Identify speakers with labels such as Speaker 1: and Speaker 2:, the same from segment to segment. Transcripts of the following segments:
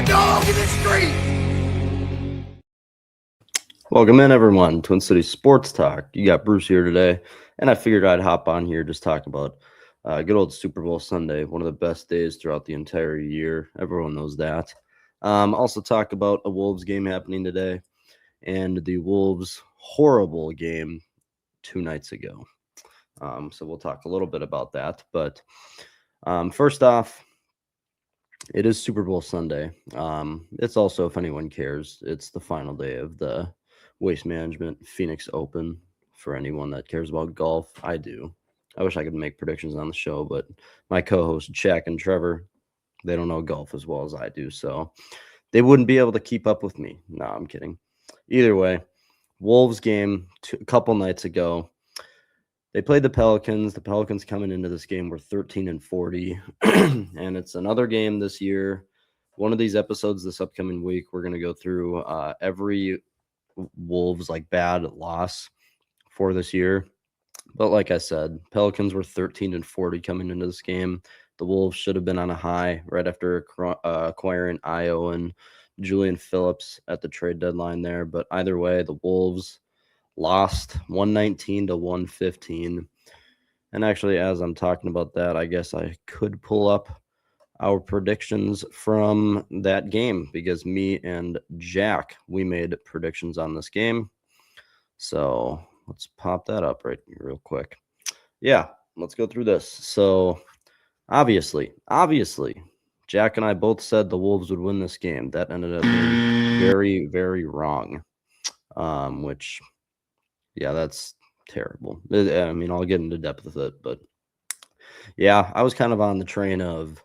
Speaker 1: dog in the street.
Speaker 2: Welcome in, everyone. Twin City Sports Talk. You got Bruce here today, and I figured I'd hop on here just talk about good old Super Bowl Sunday, one of the best days throughout the entire year. Everyone knows that. Also talk about a Wolves game happening today and the Wolves' horrible game 2 nights ago. So we'll talk a little bit about that. But first off, it is Super Bowl Sunday. It's also, if anyone cares, it's the final day of the Waste Management Phoenix Open. For anyone that cares about golf, I do. I wish I could make predictions on the show, but my co-hosts Jack and Trevor, they don't know golf as well as I do, so they wouldn't be able to keep up with me. No, I'm kidding. Either way, Wolves game a couple nights ago. They played the Pelicans. The Pelicans coming into this game were 13-40, and it's another game this year. One of these episodes this upcoming week, we're going to go through every Wolves bad loss for this year. But like I said, Pelicans were 13-40 coming into this game. The Wolves should have been on a high right after acquiring Io and Julian Phillips at the trade deadline there. But either way, the Wolves lost 119-115. And actually, as I'm talking about that, I guess I could pull up our predictions from that game because me and Jack, we made predictions on this game. So let's pop that up real quick. Yeah, let's go through this. So obviously, Jack and I both said the Wolves would win this game. That ended up being very, very wrong. Which, yeah, that's terrible. I mean, I'll get into depth with it, but yeah, I was kind of on the train of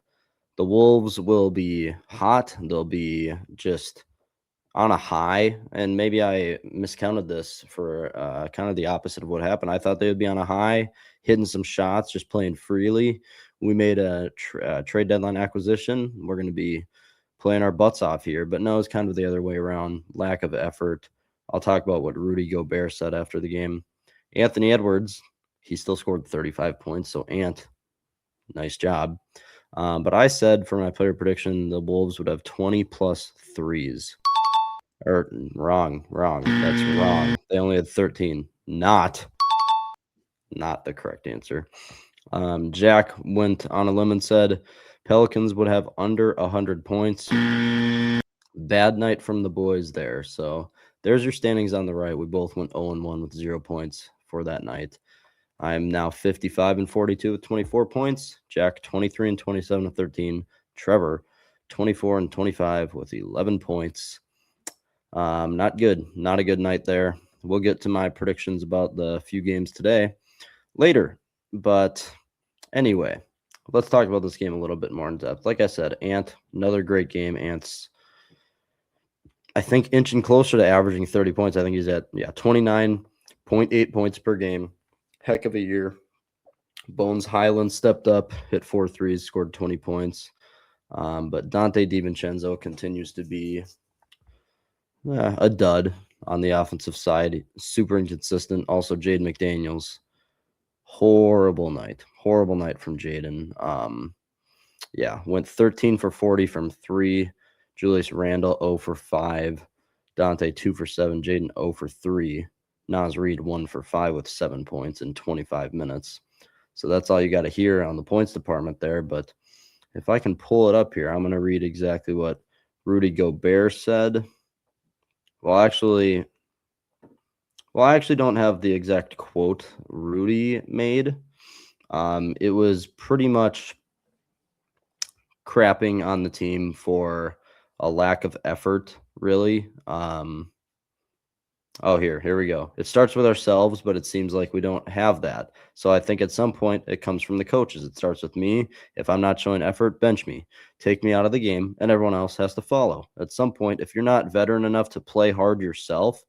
Speaker 2: the Wolves will be hot. They'll be just on a high, and maybe I miscounted this for kind of the opposite of what happened. I thought they would be on a high, hitting some shots, just playing freely. We made a trade deadline acquisition. We're going to be playing our butts off here, but no, it's kind of the other way around. Lack of effort. I'll talk about what Rudy Gobert said after the game. Anthony Edwards, he still scored 35 points, so Ant, nice job. But I said for my player prediction, the Wolves would have 20 plus threes. Or wrong. That's wrong. They only had 13. Not the correct answer. Jack went on a limb and said Pelicans would have under 100 points. Bad night from the boys there. So there's your standings on the right. We both went 0-1 with 0 points for that night. I'm now 55-42 with 24 points. Jack 23-27 with 13. Trevor 24-25 with 11 points. Not good. Not a good night there. We'll get to my predictions about the few games today later. But anyway, let's talk about this game a little bit more in depth. Like I said, Ant, another great game. Ant's, I think, inching closer to averaging 30 points. I think he's at 29.8 points per game. Heck of a year. Bones Highland stepped up, hit 4 threes, scored 20 points. But Dante DiVincenzo continues to be a dud on the offensive side. Super inconsistent. Also, Jaden McDaniels. Horrible night from Jaden. Went 13 for 40 from 3. Julius Randle 0 for 5. Dante 2 for 7. Jaden 0 for 3. Naz Reid 1 for 5 with 7 points in 25 minutes. So that's all you got to hear on the points department there. But if I can pull it up here, I'm going to read exactly what Rudy Gobert said. Well, I actually don't have the exact quote Rudy made. It was pretty much crapping on the team for a lack of effort, really. Here we go. It starts with ourselves, but it seems like we don't have that. So I think at some point it comes from the coaches. It starts with me. If I'm not showing effort, bench me. Take me out of the game, and everyone else has to follow. At some point, if you're not veteran enough to play hard yourself,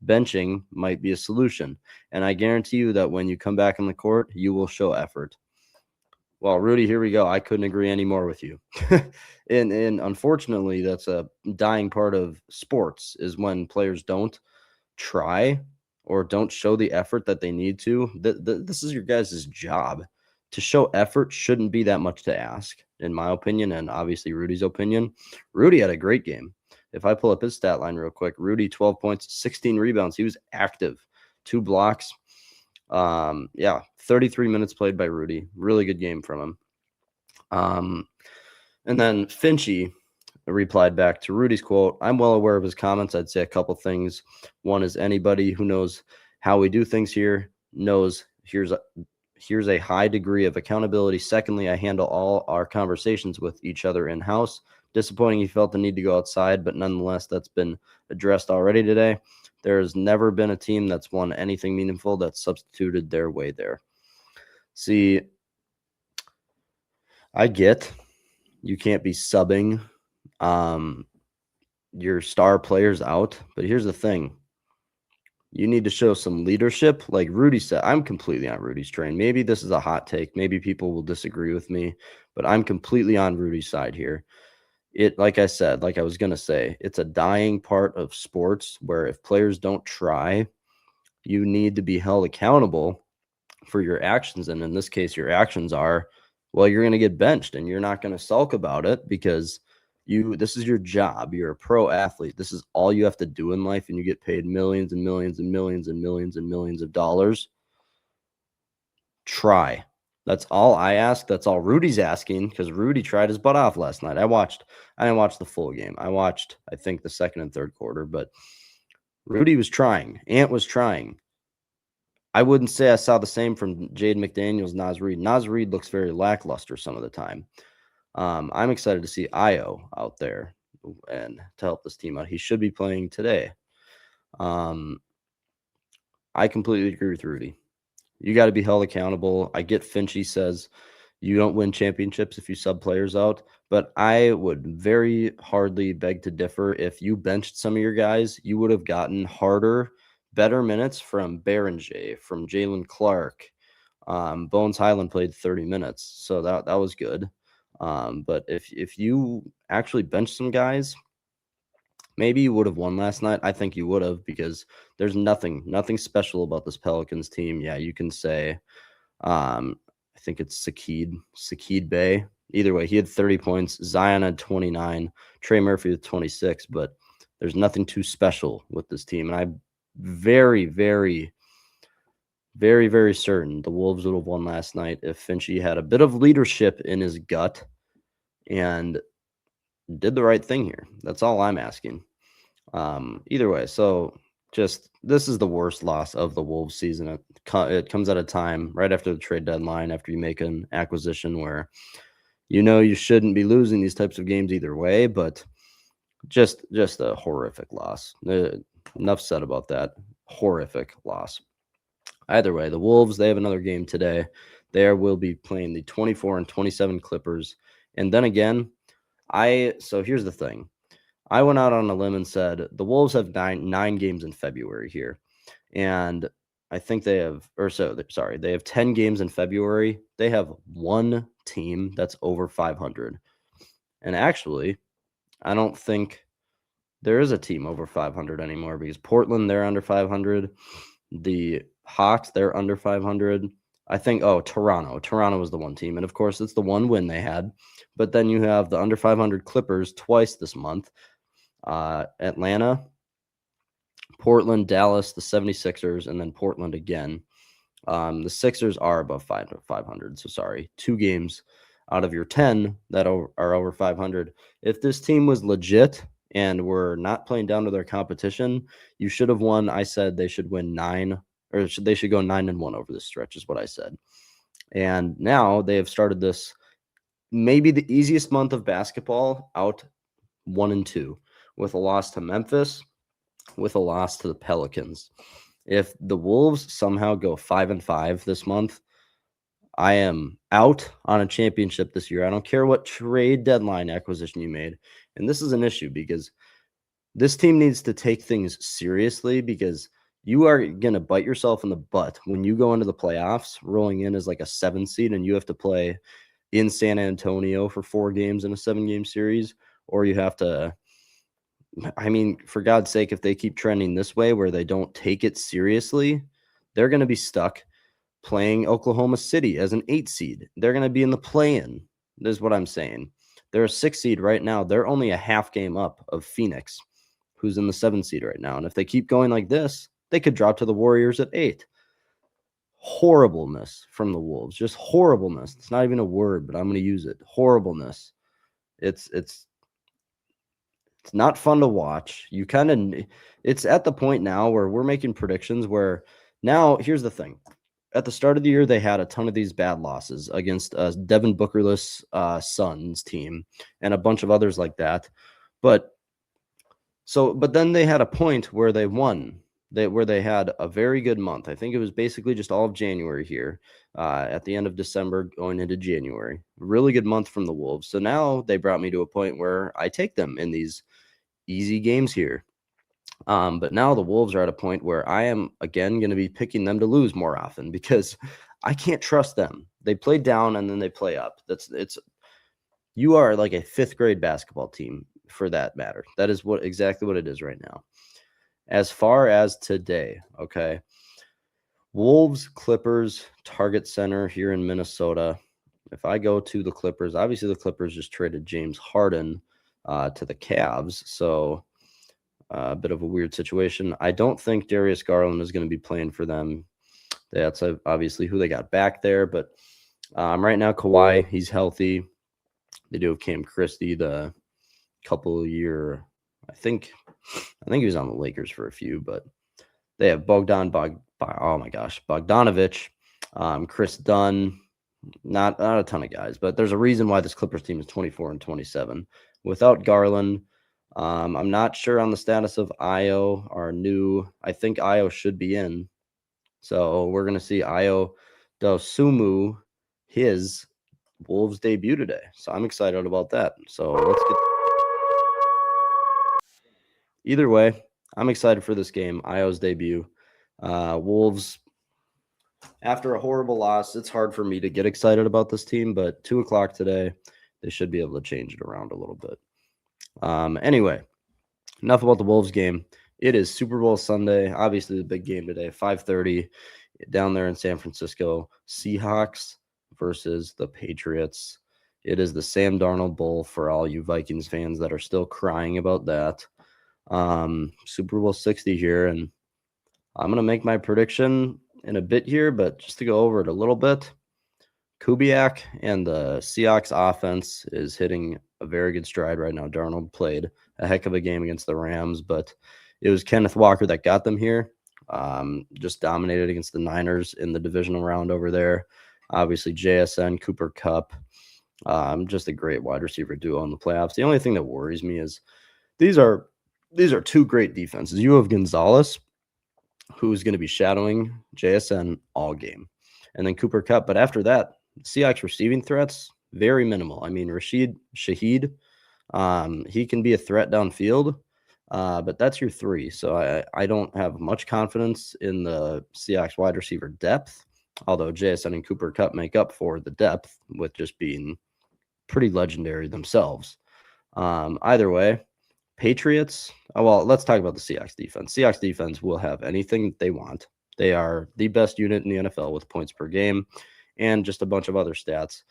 Speaker 2: benching might be a solution. And I guarantee you that when you come back on the court, you will show effort. Well, Rudy, here we go. I couldn't agree any more with you. and unfortunately, that's a dying part of sports is when players don't try or don't show the effort that they need to. This is your guys' job to show effort shouldn't be that much to ask, in my opinion, and obviously Rudy's opinion. Rudy had a great game. If I pull up his stat line real quick, Rudy 12 points, 16 rebounds. He was active, 2 blocks. 33 minutes played by Rudy. Really good game from him. And then Finchie replied back to Rudy's quote. I'm well aware of his comments. I'd say a couple things. One is anybody who knows how we do things here knows here's a high degree of accountability. Secondly, I handle all our conversations with each other in-house. Disappointing he felt the need to go outside, but nonetheless, that's been addressed already today. There has never been a team that's won anything meaningful that's substituted their way there. See, I get you can't be subbing your star players out, but here's the thing. You need to show some leadership. Like Rudy said, I'm completely on Rudy's train. Maybe this is a hot take. Maybe people will disagree with me, but I'm completely on Rudy's side here. Like I said, like I was going to say, it's a dying part of sports where if players don't try, you need to be held accountable for your actions. And in this case, your actions are, well, you're going to get benched and you're not going to sulk about it because this is your job. You're a pro athlete. This is all you have to do in life, and you get paid millions and millions and millions and millions and millions of dollars. Try. That's all I ask. That's all Rudy's asking, because Rudy tried his butt off last night. I didn't watch the full game. I watched, I think, the second and third quarter, but Rudy was trying. Ant was trying. I wouldn't say I saw the same from Jaden McDaniels, Naz Reid. Naz Reid looks very lackluster some of the time. I'm excited to see Ayo out there and to help this team out. He should be playing today. I completely agree with Rudy. You got to be held accountable. I get Finchie says you don't win championships if you sub players out, but I would very hardly beg to differ. If you benched some of your guys, you would have gotten harder, better minutes from Berenger, from Jalen Clark. Bones Highland played 30 minutes, so that was good. But if you actually benched some guys, maybe you would have won last night. I think you would have, because there's nothing special about this Pelicans team. Yeah, you can say, I think it's Sakid Bey. Either way, he had 30 points. Zion had 29. Trey Murphy with 26. But there's nothing too special with this team. And I'm very, very, very, very certain the Wolves would have won last night if Finchie had a bit of leadership in his gut and did the right thing here. That's all I'm asking. Either way, so just this is the worst loss of the Wolves season. It comes at a time right after the trade deadline, after you make an acquisition where you shouldn't be losing these types of games either way, but just a horrific loss. Enough said about that. Horrific loss. Either way, the Wolves, they have another game today. They will be playing the 24-27 Clippers. And then again, so here's the thing. I went out on a limb and said the Wolves have nine games in February here. And I think they have 10 games in February. They have one team that's over 500. And actually, I don't think there is a team over 500 anymore, because Portland, they're under 500. The Hawks, they're under 500. I think, Toronto. Toronto was the one team. And of course, it's the one win they had. But then you have the under 500 Clippers twice this month. Atlanta, Portland, Dallas, the 76ers, and then Portland again. The Sixers are above 500. So sorry, 2 games out of your 10 that are over 500. If this team was legit and were not playing down to their competition, you should have won. I said they should win 9, or they should go 9-1 over this stretch, is what I said. And now they have started this, maybe the easiest month of basketball, out 1-2, with a loss to Memphis, with a loss to the Pelicans. If the Wolves somehow go 5-5 this month, I am out on a championship this year. I don't care what trade deadline acquisition you made. And this is an issue, because this team needs to take things seriously, because you are going to bite yourself in the butt when you go into the playoffs rolling in as like a 7 seed and you have to play in San Antonio for 4 games in a 7-game series, or you have to, I mean, for God's sake, if they keep trending this way where they don't take it seriously, they're going to be stuck playing Oklahoma City as an 8 seed. They're going to be in the play-in. This is what I'm saying. They're a 6 seed right now. They're only a half game up of Phoenix, who's in the 7 seed right now. And if they keep going like this, they could drop to the Warriors at 8. Horribleness from the Wolves. Just horribleness. It's not even a word, but I'm going to use it. Horribleness. It's not fun to watch. It's at the point now where we're making predictions where now here's the thing. At the start of the year, they had a ton of these bad losses against Devin Bookerless Suns team and a bunch of others like that. But then they had a point where they won, where they had a very good month. I think it was basically just all of January here, at the end of December going into January. Really good month from the Wolves. So now they brought me to a point where I take them in these easy games here. But now the Wolves are at a point where I am again going to be picking them to lose more often because I can't trust them. They play down and then they play up. You are like a 5th grade basketball team for that matter. That is exactly what it is right now. As far as today, okay, Wolves, Clippers, Target Center here in Minnesota. If I go to the Clippers, obviously the Clippers just traded James Harden to the Cavs, so a bit of a weird situation. I don't think Darius Garland is going to be playing for them. That's obviously who they got back there, but right now Kawhi, he's healthy. They do have Cam Christie, the couple year, I think he was on the Lakers for a few, but they have Bogdanovich, Chris Dunn, not a ton of guys, but there's a reason why this Clippers team is 24-27. Without Garland, I'm not sure on the status of Ayo, I think Ayo should be in. So we're going to see Ayo Dosunmu, his Wolves debut today. So I'm excited about that. So let's get. Either way, I'm excited for this game. Ayo's debut. Wolves, after a horrible loss, it's hard for me to get excited about this team, but 2:00 today, they should be able to change it around a little bit. Anyway, enough about the Wolves game. It is Super Bowl Sunday. Obviously, the big game today, 5:30 down there in San Francisco. Seahawks versus the Patriots. It is the Sam Darnold Bowl for all you Vikings fans that are still crying about that. Super Bowl 60 here, and I'm going to make my prediction in a bit here, but just to go over it a little bit, Kubiak and the Seahawks offense is hitting a very good stride right now. Darnold played a heck of a game against the Rams, but it was Kenneth Walker that got them here. Just dominated against the Niners in the divisional round over there. Obviously, JSN, Cooper Kupp, just a great wide receiver duo in the playoffs. The only thing that worries me is these are 2 great defenses. You have Gonzalez, who's going to be shadowing JSN all game, and then Cooper Kupp. But after that, Seahawks receiving threats, very minimal. I mean, Rashid Shaheed, he can be a threat downfield, but that's your 3. So I don't have much confidence in the Seahawks wide receiver depth, although JSN and Cooper Kupp make up for the depth with just being pretty legendary themselves. Either way, Patriots, well, let's talk about the Seahawks defense. Seahawks defense will have anything they want. They are the best unit in the NFL with points per game and just a bunch of other stats.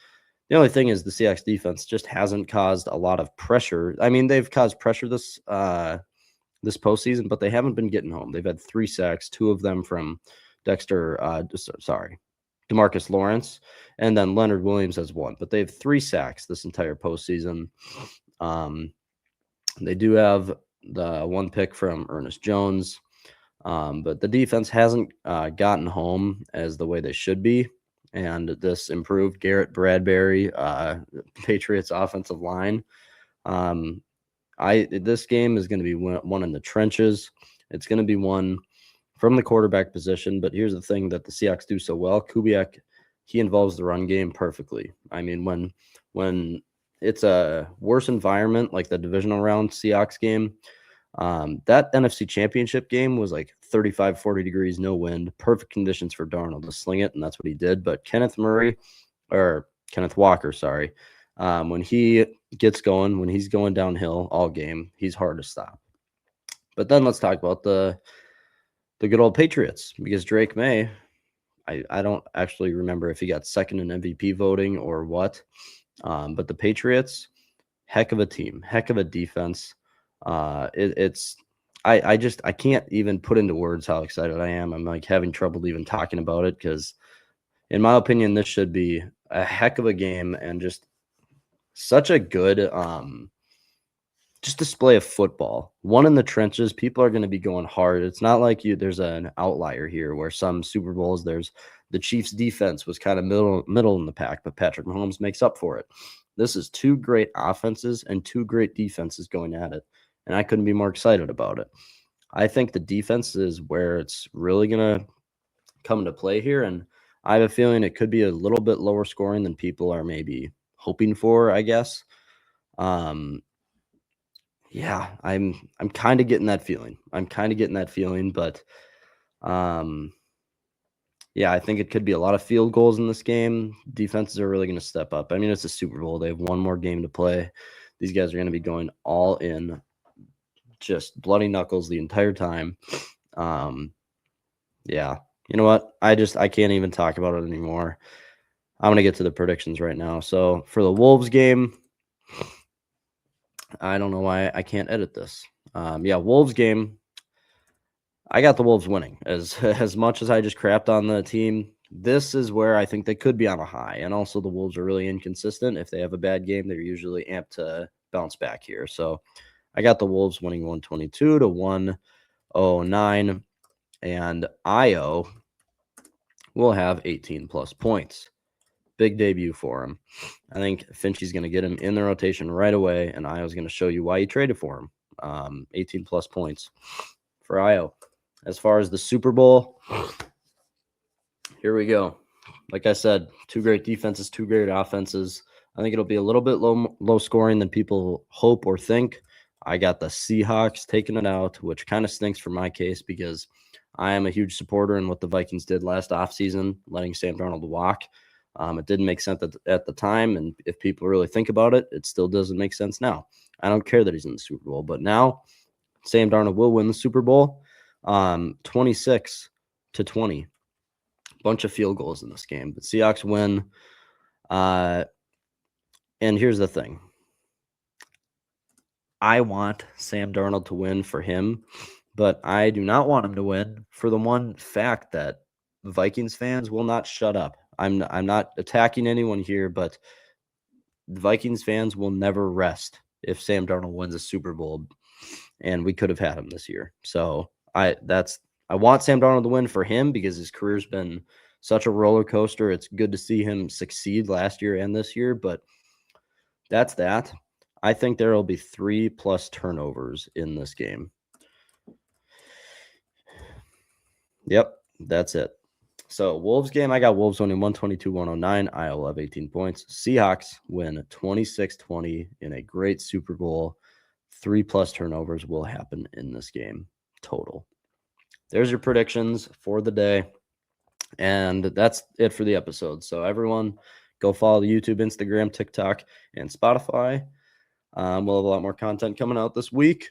Speaker 2: The only thing is the Seahawks defense just hasn't caused a lot of pressure. I mean, they've caused pressure this postseason, but they haven't been getting home. They've had 3 sacks, 2 of them from DeMarcus Lawrence, and then Leonard Williams has 1. But they have 3 sacks this entire postseason. They do have the 1 pick from Ernest Jones, but the defense hasn't gotten home as the way they should be. And this improved Garrett Bradbury, Patriots offensive line. This game is going to be one in the trenches. It's going to be one from the quarterback position. But here's the thing that the Seahawks do so well: Kubiak, he involves the run game perfectly. I mean, when it's a worse environment like the divisional round Seahawks game, that NFC Championship game was like 35, 40 degrees, no wind, perfect conditions for Darnold to sling it, and that's what he did. But Kenneth Walker, when he gets going, when he's going downhill all game, he's hard to stop. But then let's talk about the good old Patriots, because Drake May, I don't actually remember if he got second in MVP voting or what. But the Patriots, heck of a team, heck of a defense. I can't even put into words how excited I am. I'm like having trouble even talking about it because, in my opinion, this should be a heck of a game and just such a good just display of football. One in the trenches, people are going to be going hard. It's not like there's an outlier here where some Super Bowls there's the Chiefs defense was kind of middle in the pack, but Patrick Mahomes makes up for it. This is two great offenses and two great defenses going at it, and I couldn't be more excited about it. I think the defense is where it's really going to come into play here, and I have a feeling it could be a little bit lower scoring than people are maybe hoping for, I guess. Yeah, I'm kind of getting that feeling. But yeah, I think it could be a lot of field goals in this game. Defenses are really going to step up. I mean, it's a Super Bowl. They have one more game to play. These guys are going to be going all in, just bloody knuckles the entire time. Yeah, you know what? I can't even talk about it anymore. I'm going to get to the predictions right now. So for the Wolves game, I don't know why I can't edit this. Yeah, Wolves game. I got the Wolves winning. As much as I just crapped on the team, this is where I think they could be on a high. And also the Wolves are really inconsistent. If they have a bad game, they're usually amped to bounce back here. So I got the Wolves winning 122 to 109. And Io will have 18 plus points. Big debut for him. I think Finchie's going to get him in the rotation right away, and Io's going to show you why he traded for him. 18 plus points for Io. As far as the Super Bowl, here we go. Like I said, two great defenses, two great offenses. I think it'll be a little bit low scoring than people hope or think. I got the Seahawks taking it out, which kind of stinks for my case because I am a huge supporter in what the Vikings did last offseason, letting Sam Darnold walk. It didn't make sense at the time, and if people really think about it, it still doesn't make sense now. I don't care that he's in the Super Bowl, but now Sam Darnold will win the Super Bowl, 26-20. Bunch of field goals in this game, but Seahawks win. And here's the thing. I want Sam Darnold to win for him, but I do not want him to win for the one fact that Vikings fans will not shut up. I'm not attacking anyone here, but the Vikings fans will never rest if Sam Darnold wins a Super Bowl, and we could have had him this year. So I want Sam Darnold to win for him because his career's been such a roller coaster. It's good to see him succeed last year and this year, but that's that. I think there will be 3+ turnovers in this game. Yep, that's it. So Wolves game, I got Wolves winning 122-109. I will have 18 points. Seahawks win 26-20 in a great Super Bowl. 3+ turnovers will happen in this game total. There's your predictions for the day. And that's it for the episode. So everyone, go follow the YouTube, Instagram, TikTok, and Spotify. We'll have a lot more content coming out this week.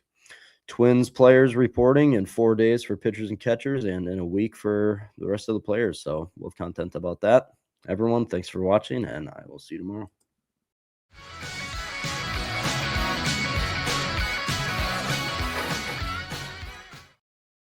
Speaker 2: Twins players reporting in 4 days for pitchers and catchers, and in a week for the rest of the players. So we'll have content about that. Everyone, thanks for watching, and I will see you tomorrow.